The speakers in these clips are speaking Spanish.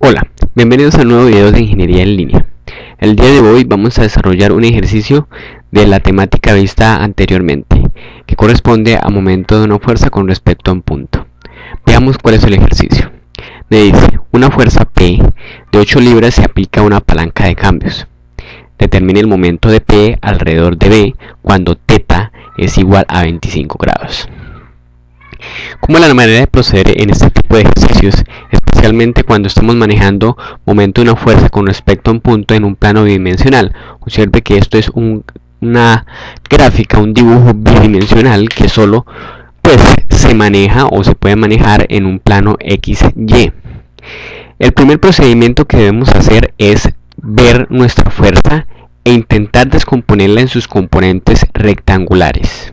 Hola, bienvenidos a un nuevo video de Ingeniería en Línea. El día de hoy vamos a desarrollar un ejercicio de la temática vista anteriormente, que corresponde a momento de una fuerza con respecto a un punto. Veamos cuál es el ejercicio. Me dice, una fuerza P de 8 libras se aplica a una palanca de cambios. Determine el momento de P alrededor de B cuando θ es igual a 25 grados. ¿Cómo es la manera de proceder en este tipo de ejercicios, especialmente cuando estamos manejando momento de una fuerza con respecto a un punto en un plano bidimensional? Observe que esto es una gráfica, un dibujo bidimensional que solo se maneja o se puede manejar en un plano XY. El primer procedimiento que debemos hacer es ver nuestra fuerza e intentar descomponerla en sus componentes rectangulares.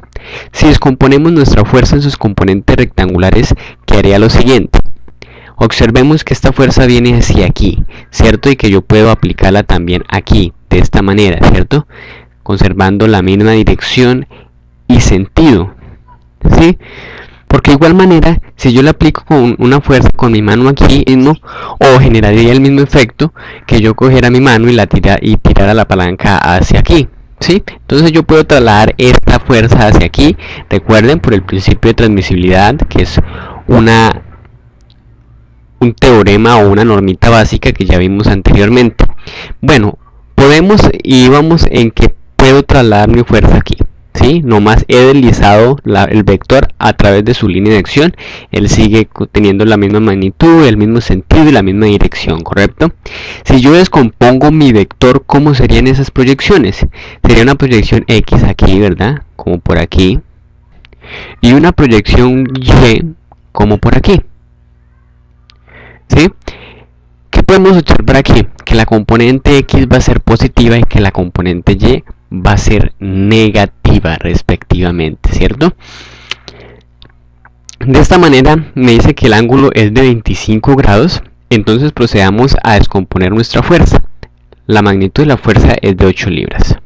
Si descomponemos nuestra fuerza en sus componentes rectangulares, quedaría lo siguiente. Observemos que esta fuerza viene hacia aquí, ¿cierto? Y que yo puedo aplicarla también aquí, de esta manera, ¿cierto? Conservando la misma dirección y sentido, ¿sí? Porque de igual manera, si yo la aplico con una fuerza con mi mano aquí mismo, o generaría el mismo efecto que yo cogiera mi mano y tirara la palanca hacia aquí, ¿sí? Entonces yo puedo trasladar esta fuerza hacia aquí. Recuerden, por el principio de transmisibilidad, que es un teorema o una normita básica que ya vimos anteriormente. Bueno, vamos en que puedo trasladar mi fuerza aquí, ¿sí? Nomás he deslizado el vector a través de su línea de acción. Él sigue teniendo la misma magnitud, el mismo sentido y la misma dirección, ¿correcto? Si yo descompongo mi vector, ¿cómo serían esas proyecciones? Sería una proyección X aquí, ¿verdad? Como por aquí. Y una proyección Y como por aquí, ¿sí? ¿Qué podemos observar aquí? Que la componente X va a ser positiva y que la componente Y va a ser negativa respectivamente, ¿cierto? De esta manera me dice que el ángulo es de 25 grados, entonces procedamos a descomponer nuestra fuerza. La magnitud de la fuerza es de 8 libras.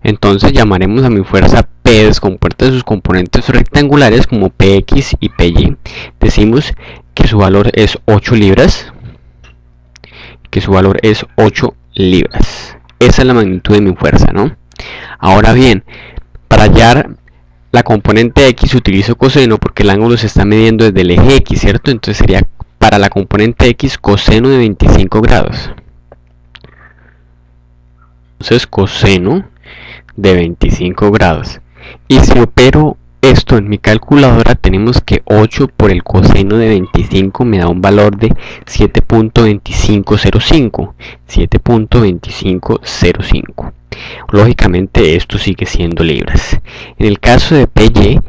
Entonces llamaremos a mi fuerza P descompuesta de sus componentes rectangulares como Px y Py. Decimos que su valor es 8 libras. Esa es la magnitud de mi fuerza, ¿no? Ahora bien, para hallar la componente X utilizo coseno porque el ángulo se está midiendo desde el eje X, ¿cierto? Entonces sería para la componente X coseno de 25 grados. Entonces coseno de 25 grados. Y si opero esto en mi calculadora, tenemos que 8 por el coseno de 25 me da un valor de 7.2505. 7.2505. Lógicamente esto sigue siendo libras. En el caso de PY,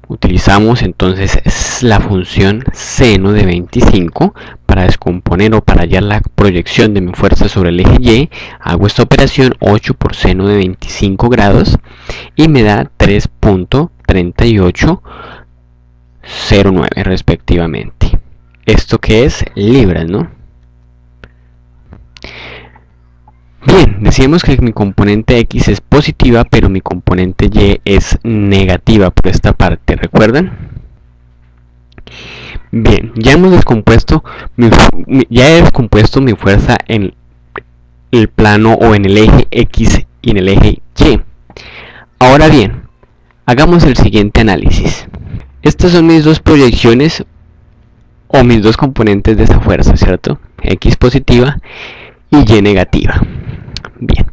utilizamos entonces la función seno de 25 para descomponer o para hallar la proyección de mi fuerza sobre el eje Y. Hago esta operación, 8 por seno de 25 grados, y me da 3.3809 respectivamente. Esto que es libras, ¿no? Bien, decíamos que mi componente X es positiva, pero mi componente Y es negativa por esta parte, ¿recuerdan? Bien, ya he descompuesto mi fuerza en el plano o en el eje X y en el eje Y. Ahora bien, hagamos el siguiente análisis. Estas son mis dos proyecciones o mis dos componentes de esa fuerza, ¿cierto? X positiva y Y negativa. Bien,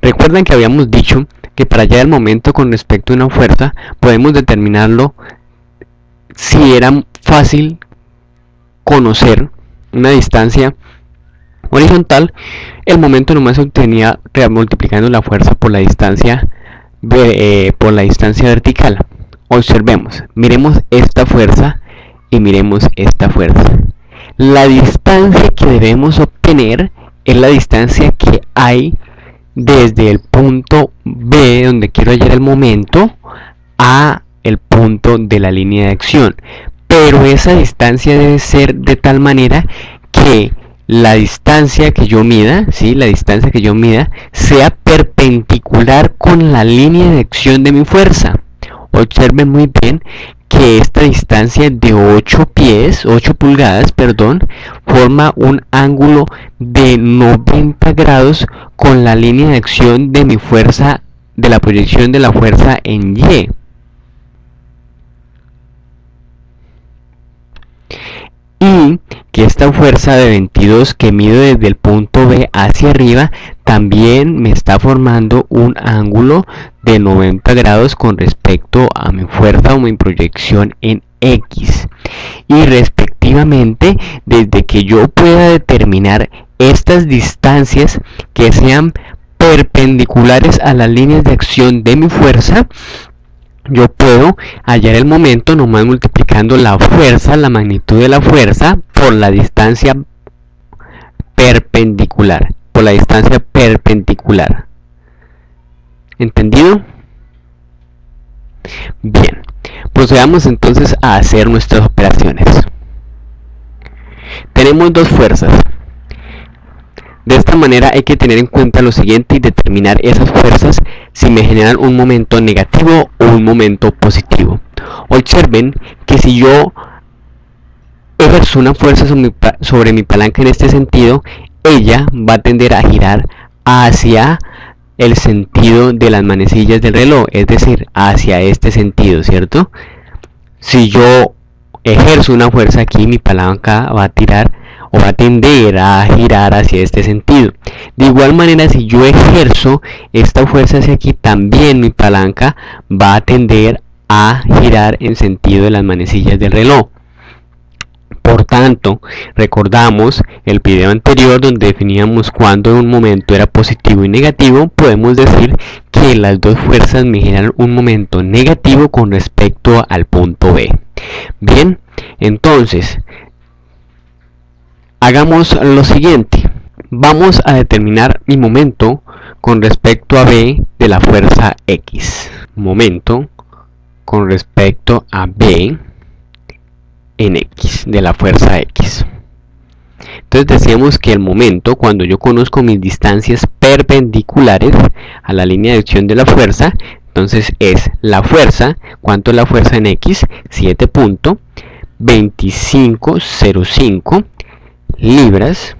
recuerden que habíamos dicho que para hallar el momento con respecto a una fuerza podemos determinarlo si era fácil conocer una distancia horizontal. El momento nomás se obtenía multiplicando la fuerza por la distancia vertical. Observemos, miremos esta fuerza y miremos esta fuerza. La distancia que debemos obtener es la distancia que hay desde el punto B, donde quiero hallar el momento, a el punto de la línea de acción. Pero esa distancia debe ser de tal manera que la distancia que yo mida, ¿sí? Sea perpendicular con la línea de acción de mi fuerza. Observen muy bien que esta distancia de 8 pulgadas, forma un ángulo de 90 grados con la línea de acción de mi fuerza, de la proyección de la fuerza en Y. Y que esta fuerza de 22 que mido desde el punto B hacia arriba también me está formando un ángulo de 90 grados con respecto a mi fuerza o mi proyección en X. Y respectivamente, desde que yo pueda determinar estas distancias que sean perpendiculares a las líneas de acción de mi fuerza, yo puedo hallar el momento nomás multiplicando la fuerza, la magnitud de la fuerza, por la distancia perpendicular. ¿Entendido? Bien, procedamos entonces a hacer nuestras operaciones. Tenemos dos fuerzas. De esta manera hay que tener en cuenta lo siguiente y determinar esas fuerzas si me generan un momento negativo o un momento positivo. Observen que si yo ejerzo una fuerza sobre mi palanca en este sentido, ella va a tender a girar hacia el sentido de las manecillas del reloj, es decir, hacia este sentido, ¿cierto? Si yo ejerzo una fuerza aquí, mi palanca va a tirar o va a tender a girar hacia este sentido. De igual manera, si yo ejerzo esta fuerza hacia aquí, también mi palanca va a tender a girar en sentido de las manecillas del reloj. Por tanto, recordamos el video anterior donde definíamos cuándo un momento era positivo y negativo. Podemos decir que las dos fuerzas me generan un momento negativo con respecto al punto B. Bien, entonces hagamos lo siguiente. Vamos a determinar mi momento con respecto a B de la fuerza X. Momento con respecto a B en X, de la fuerza X. Entonces decíamos que el momento, cuando yo conozco mis distancias perpendiculares a la línea de acción de la fuerza, entonces es la fuerza. ¿Cuánto es la fuerza en X? 7.2505 libras.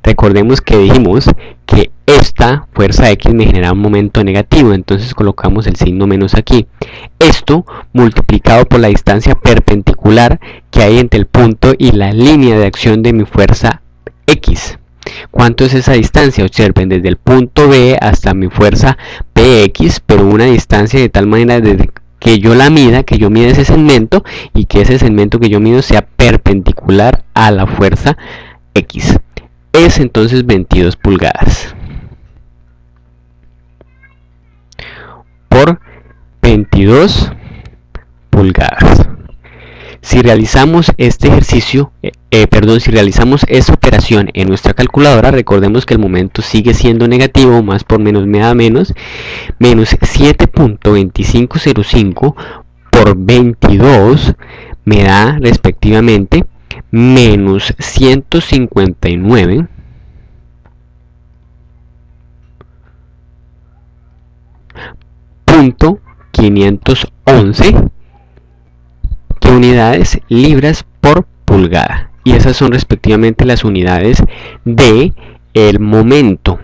Recordemos que dijimos que esta fuerza X me genera un momento negativo, entonces colocamos el signo menos aquí. Esto multiplicado por la distancia perpendicular que hay entre el punto y la línea de acción de mi fuerza X. ¿Cuánto es esa distancia? Observen, desde el punto B hasta mi fuerza PX, pero una distancia de tal manera desde que yo la mida, que yo mida ese segmento y que ese segmento que yo mido sea perpendicular a la fuerza X. Es entonces 22 pulgadas por 22 pulgadas. Si realizamos este ejercicio, si realizamos esta operación en nuestra calculadora, recordemos que el momento sigue siendo negativo, más por menos me da menos 7.2505 por 22 me da respectivamente menos 159.511 unidades libras por pulgada, y esas son respectivamente las unidades de el momento.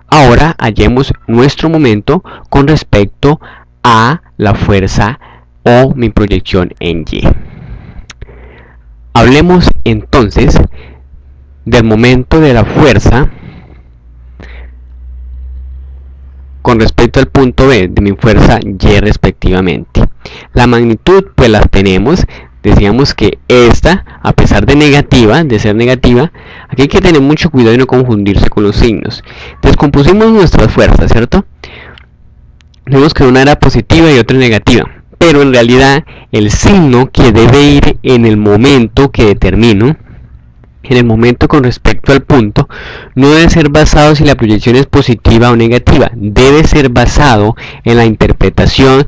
Ahora hallemos nuestro momento con respecto a la fuerza o mi proyección en Y. Hablemos entonces del momento de la fuerza con respecto al punto B de mi fuerza Y respectivamente. La magnitud pues la tenemos. Decíamos que esta, a pesar de ser negativa, aquí hay que tener mucho cuidado y no confundirse con los signos. Descompusimos nuestras fuerzas, ¿cierto? Vemos que una era positiva y otra negativa, pero en realidad el signo que debe ir en el momento que determino, en el momento con respecto al punto, no debe ser basado si la proyección es positiva o negativa. Debe ser basado en la interpretación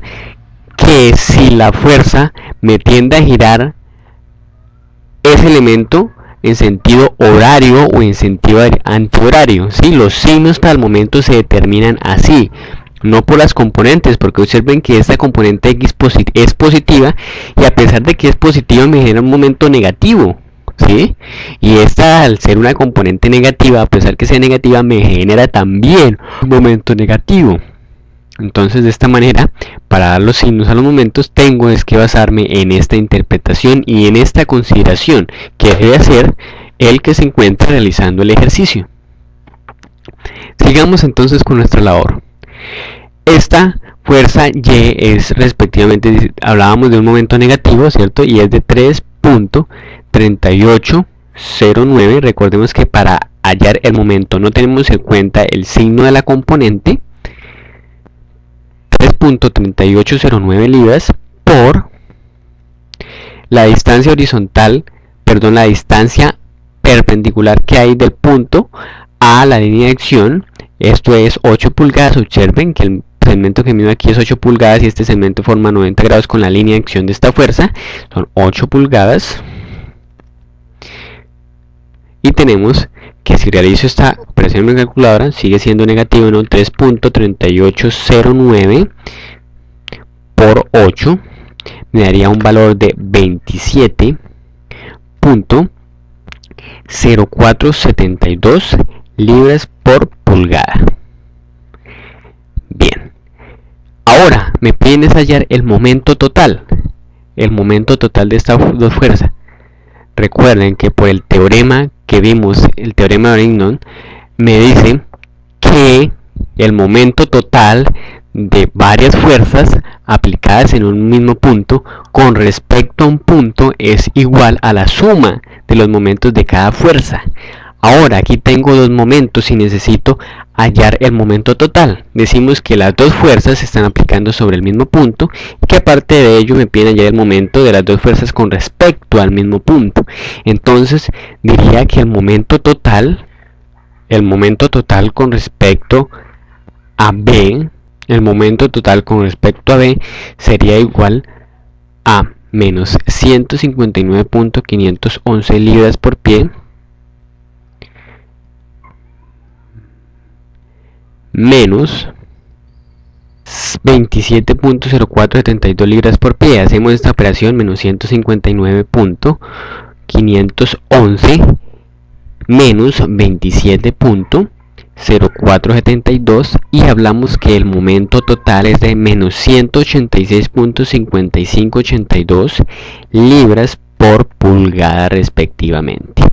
que si la fuerza me tiende a girar ese elemento en sentido horario o en sentido antihorario, ¿sí? Los signos para el momento se determinan así. no por las componentes, porque observen que esta componente X es positiva, y a pesar de que es positiva me genera un momento negativo, ¿sí? Y esta, al ser una componente negativa, a pesar que sea negativa, me genera también un momento negativo. Entonces, de esta manera, para dar los signos a los momentos, tengo que basarme en esta interpretación y en esta consideración que debe hacer el que se encuentra realizando el ejercicio. Sigamos entonces con nuestra labor. Esta fuerza Y es respectivamente, hablábamos de un momento negativo, ¿cierto? Y es de 3.3809. Recordemos que para hallar el momento no tenemos en cuenta el signo de la componente. 3.3809 libras por la distancia horizontal, perdón, la distancia perpendicular que hay del punto a la línea de acción. Esto es 8 pulgadas. Observen que el segmento que mido aquí es 8 pulgadas y este segmento forma 90 grados con la línea de acción de esta fuerza. Son 8 pulgadas. Y tenemos que si realizo esta operación en mi calculadora, sigue siendo negativo, ¿no? 3.3809 por 8 me daría un valor de 27.0472 libras por pulgada. Bien, ahora me piden hallar el momento total de estas dos fuerzas. Recuerden que por el teorema que vimos, el teorema de Orignon, me dice que el momento total de varias fuerzas aplicadas en un mismo punto con respecto a un punto es igual a la suma de los momentos de cada fuerza. Ahora aquí tengo dos momentos y necesito hallar el momento total. Decimos que las dos fuerzas se están aplicando sobre el mismo punto y que aparte de ello me piden hallar el momento de las dos fuerzas con respecto al mismo punto. Entonces diría que el momento total con respecto a B, sería igual a menos 159.511 libras por pie menos 27.0472 libras por pie. Hacemos esta operación, menos 159.511 menos 27.0472, y hablamos que el momento total es de menos 186.5582 libras por pulgada respectivamente.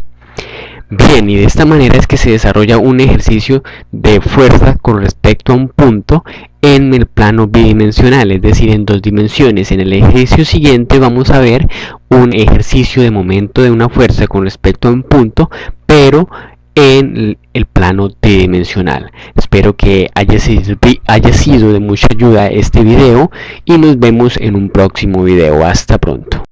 Bien, y de esta manera es que se desarrolla un ejercicio de fuerza con respecto a un punto en el plano bidimensional, es decir, en dos dimensiones. En el ejercicio siguiente vamos a ver un ejercicio de momento de una fuerza con respecto a un punto, pero en el plano tridimensional. Espero que haya sido de mucha ayuda este video y nos vemos en un próximo video. Hasta pronto.